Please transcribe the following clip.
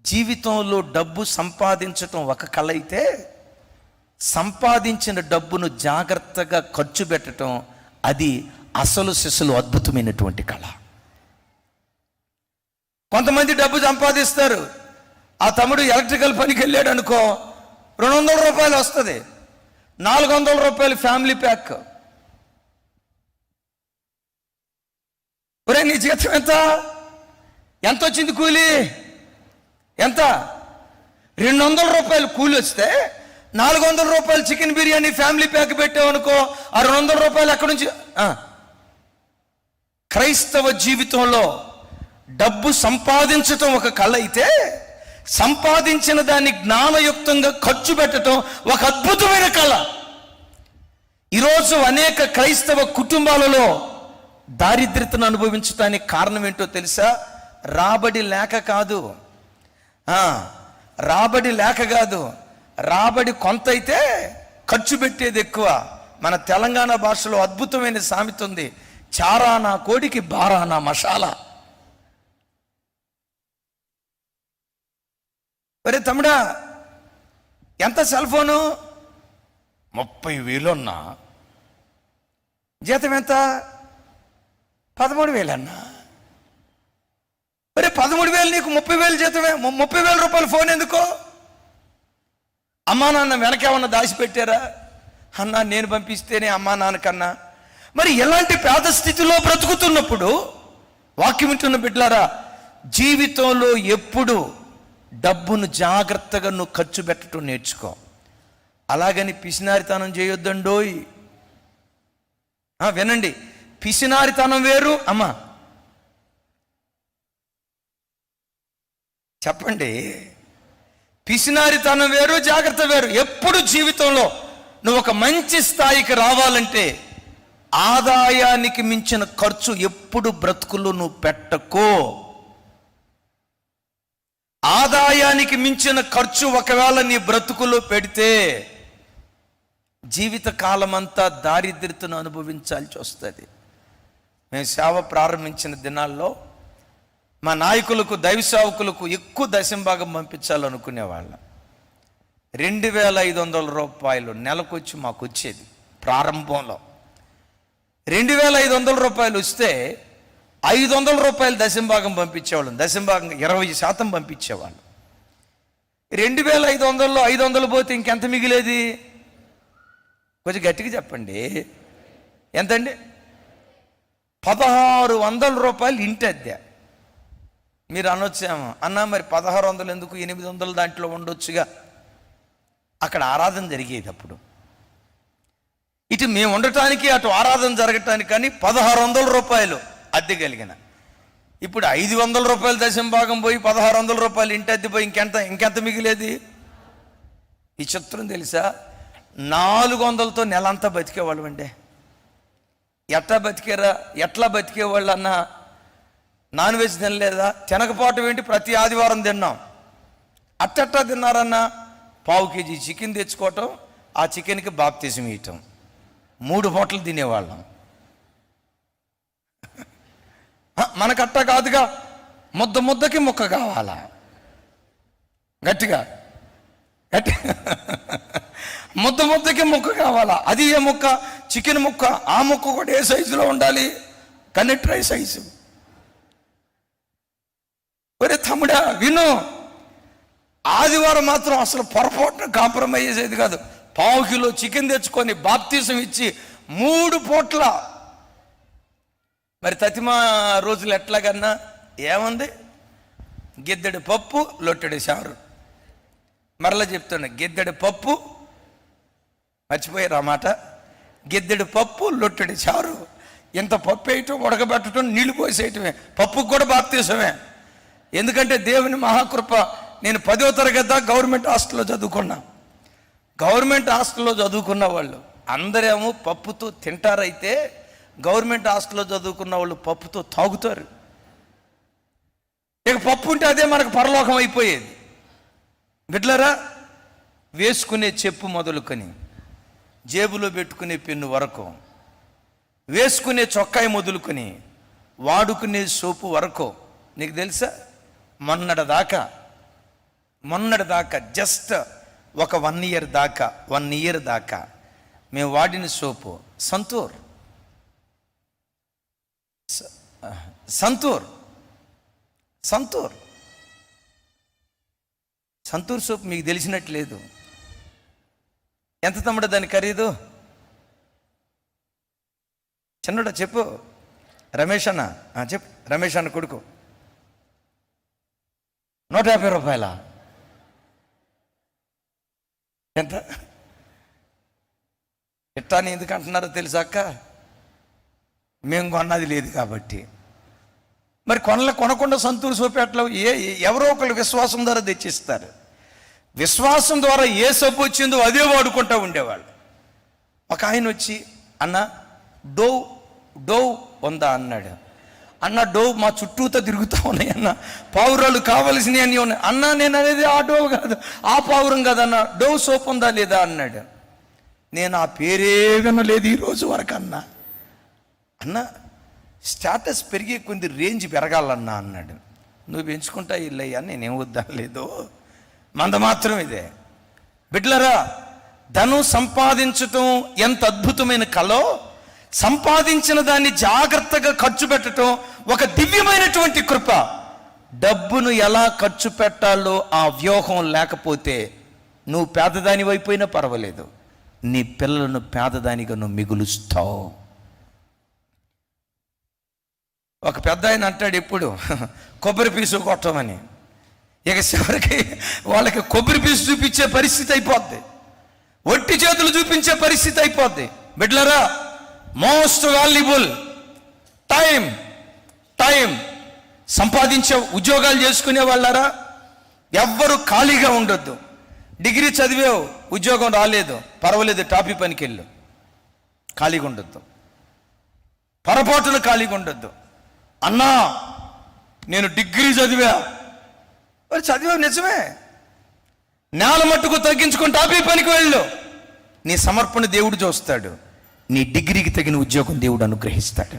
జీవితంలో డబ్బు సంపాదించటం ఒక కళ అయితే, సంపాదించిన డబ్బును జాగ్రత్తగా ఖర్చు పెట్టడం అది అసలు సిసలు అద్భుతమైనటువంటి కళ. కొంతమంది డబ్బు సంపాదిస్తారు. ఆ తమ్ముడు ఎలక్ట్రికల్ పనికి వెళ్ళాడు అనుకో, 200 రూపాయలు వస్తుంది, 400 రూపాయలు ఫ్యామిలీ ప్యాక్. ఒరే నీ జీతం ఎంత వచ్చింది కూలి? ఎంత? 200 రూపాయలు కూలి వస్తే 400 రూపాయలు చికెన్ బిర్యానీ ఫ్యామిలీ ప్యాక్ పెట్టావు అనుకో, ఆ 200 రూపాయలు ఎక్కడి నుంచి? క్రైస్తవ జీవితంలో డబ్బు సంపాదించటం ఒక కళ అయితే, సంపాదించిన దాన్ని జ్ఞానయుక్తంగా ఖర్చు పెట్టడం ఒక అద్భుతమైన కళ. ఈరోజు అనేక క్రైస్తవ కుటుంబాలలో దారిద్ర్యతను అనుభవించడానికి కారణం ఏంటో తెలుసా? రాబడి లేక కాదు, రాబడి లేక కాదు, రాబడి కొంత అయితే ఖర్చు పెట్టేది ఎక్కువ. మన తెలంగాణ భాషలో అద్భుతమైన సామెత ఉంది, చారానా కోడికి బారానా మసాలా. ఒరే తమ్ముడా, ఎంత సెల్ ఫోను? 30,000 అన్నా. జీతం ఎంత? 13,000 అన్నా. ఒరే 13,000 నీకు 30,000 జీతమే, 30,000 రూపాయలు ఫోన్ ఎందుకో? అమ్మా నాన్న వెనకేమన్నా దాచిపెట్టారా? అన్నా నేను పంపిస్తేనే అమ్మా నాన్నకన్నా. మరి ఎలాంటి పేద స్థితిలో బ్రతుకుతున్నప్పుడు వాక్యం వింటున్న బిడ్డలారా, జీవితంలో ఎప్పుడు డబ్బును జాగ్రత్తగా నువ్వు ఖర్చు పెట్టడం నేర్చుకో. అలాగని పిసినారితనం చేయొద్దండోయ్. వినండి, పిసినారితనం వేరు. అమ్మా చెప్పండి, పిసినారితనం వేరు, జాగ్రత్త వేరు. ఎప్పుడు జీవితంలో నువ్వు ఒక మంచి స్థాయికి రావాలంటే ఆదాయానికి మించిన ఖర్చు ఎప్పుడు బ్రతుకుల్లో నువ్వు పెట్టకో. ఆదాయానికి మించిన ఖర్చు ఒకవేళ నీ బ్రతుకులో పెడితే జీవిత కాలం అంతా దారిద్ర్యతను అనుభవించాల్సి వస్తుంది. మేము సేవ ప్రారంభించిన దినాల్లో మా నాయకులకు, దైవ సేవకులకు ఎక్కువ దశంభాగం పంపించాలనుకునేవాళ్ళం. 2,500 రూపాయలు నెలకొచ్చి మాకు వచ్చేది. ప్రారంభంలో 2,500 రూపాయలు వస్తే 500 రూపాయలు దశంభాగం పంపించేవాళ్ళం. దశంభాగం 20% పంపించేవాళ్ళం. 2,500లో 500 పోతే ఇంకెంత మిగిలేది? కొంచెం గట్టిగా చెప్పండి, ఎంతండి? 1,600 రూపాయలు ఇంటి అద్దె. మీరు అనొచ్చాము, అన్నా మరి 1,600 ఎందుకు, 800 దాంట్లో ఉండొచ్చుగా. అక్కడ ఆరాధన జరిగేది. అప్పుడు ఇటు మేము ఉండటానికి, అటు ఆరాధన జరగటానికి కానీ 1,600 రూపాయలు అద్దె కలిగిన. ఇప్పుడు 500 రూపాయలు దశంభాగం పోయి 1,600 రూపాయలు ఇంటి అద్దె పోయి ఇంకెంత మిగిలేది? ఈ చిత్రం తెలుసా? 400తో నెలంతా బతికేవాళ్ళు అండి. ఎట్లా బతికేవాళ్ళు అన్నా? నాన్ వెజ్ తినలేదా? తినకపోవటం ఏంటి, ప్రతి ఆదివారం తిన్నాం. అట్టట్టా తిన్నారన్నా? 1/2 కేజీ చికెన్ తెచ్చుకోవటం, ఆ చికెన్కి బాప్తిజం ఇవ్వటం, 3 పూటలు తినేవాళ్ళం. మనకట్ట కాదుగా, ముద్దకి ముక్క కావాలా? గట్టిగా ముద్దకి ముక్క కావాలా? అది ఏ ముక్క? చికెన్ ముక్క. ఆ ముక్క కూడా ఏ సైజులో ఉండాలి? కనెక్టరై సైజు. ఒరే తమ్ముడా విను, ఆదివారం మాత్రం అసలు పొరపాటున కాంప్రమైజ్ అయ్యేది కాదు. 1/2 కిలో చికెన్ తెచ్చుకొని బాప్తిజం ఇచ్చి 3 పూట్ల. మరి తతిమా రోజులు ఎట్లాగన్నా ఏముంది? గిద్దెడు పప్పు, లొట్టెడు చారు. మరలా చెప్తున్నా, గిద్దెడు పప్పు, మర్చిపోయారు ఆ మాట, గిద్దెడు పప్పు, లొట్టెడు చారు. ఇంత పప్పు వేయటం, ఉడకబెట్టడం, నీళ్లు పోసేయటమే. పప్పుకు కూడా బాప్తిజమే. ఎందుకంటే దేవుని మహాకృప. నేను 10వ తరగతి దాకా గవర్నమెంట్ హాస్టల్లో చదువుకున్నా. గవర్నమెంట్ హాస్టల్లో చదువుకున్న వాళ్ళు అందరేమో పప్పుతో తింటారైతే, గవర్నమెంట్ హాస్టల్లో చదువుకున్న వాళ్ళు పప్పుతో తాగుతారు. ఇక పప్పు ఉంటే అదే మనకు పరలోకం అయిపోయేది. బిడ్డలారా, వేసుకునే చెప్పు మొదలుకొని జేబులో పెట్టుకునే పెన్ను వరకు, వేసుకునే చొక్కాయి మొదలుకొని వాడుకునే సోపు వరకు, నీకు తెలుసా మొన్నటి దాకా మొన్నటి దాకా జస్ట్ ఒక 1 ఇయర్ దాకా మేము వాడిన సోపు సంతూర్ సోప్ మీకు తెలిసినట్లేదు. ఎంత తమ్ముడు దాని ఖరీదు? చిన్నడా చెప్పు. రమేష్ అన్న చెప్పు. రమేష్ అన్న కొడుకు 150 రూపాయల. ఎంత ఇట్టాని ఎందుకు అంటున్నారో తెలుసా అక్క? మేము కొన్నది లేదు కాబట్టి. మరి కొనకుండా సంతూర్ సోపు ఎట్లా? ఎవరో ఒకళ్ళు విశ్వాసం ద్వారా తెచ్చిస్తారు. విశ్వాసం ద్వారా ఏ సబ్బు వచ్చిందో అదే వాడుకుంటూ ఉండేవాళ్ళు. ఒక ఆయన వచ్చి, అన్న డోవ్ ఉందా అన్నాడు. అన్న డోవ్ మా చుట్టూతో తిరుగుతూ ఉన్నాయి అన్న, పావురాలు కావలసినవి అన్నీ ఉన్నాయి అన్న. నేను అనేది ఆ డోవ్ కాదు, ఆ పావురం కాదన్న, డోవ్ సోప్ ఉందా లేదా అన్నాడు. నేను ఆ పేరే వినలేదు ఈరోజు వరకు అన్న స్టాటస్ పెరిగే కొంచెం రేంజ్ పెరగాలన్నా అన్నాడు. నువ్వు పెంచుకుంటా ఇల్లయ్యా, నేనేం వద్దలేదు, మంద మాత్రం ఇదే. బిడ్డలారా, ధనం సంపాదించటం ఎంత అద్భుతమైన కలో, సంపాదించిన దాన్ని జాగ్రత్తగా ఖర్చు పెట్టడం ఒక దివ్యమైనటువంటి కృప. డబ్బును ఎలా ఖర్చు పెట్టాలో ఆ వ్యూహం లేకపోతే నువ్వు పేదదాని అయిపోయినా పర్వాలేదు, నీ పిల్లలను పేదదానిగా నువ్వు మిగులుస్తావు. ఒక పెద్ద ఆయన అంటాడు ఎప్పుడు, కొబ్బరి పీసు కొట్టమని. ఇక చివరికి వాళ్ళకి కొబ్బరి పీసు చూపించే పరిస్థితి అయిపోద్ది, ఒట్టి చేతులు చూపించే పరిస్థితి అయిపోద్ది. బిడ్డలారా, మోస్ట్ వాల్యుబుల్ టైం సంపాదించే ఉద్యోగాలు చేసుకునే వాళ్ళారా, ఎవ్వరు ఖాళీగా ఉండొద్దు. డిగ్రీ చదివావు, ఉద్యోగం రాలేదు, పర్వాలేదు, టాపీ పనికి వెళ్ళు. ఖాళీగా ఉండొద్దు, పొరపాటును ఖాళీగా ఉండొద్దు. అన్నా నేను డిగ్రీ చదివావు నిజమే, నేల మట్టుకు తగ్గించుకొని టాపీ పనికి వెళ్ళు. నీ సమర్పణ దేవుడు చూస్తాడు, నీ డిగ్రీకి తగిన ఉద్యోగం దేవుడు అనుగ్రహిస్తాడు.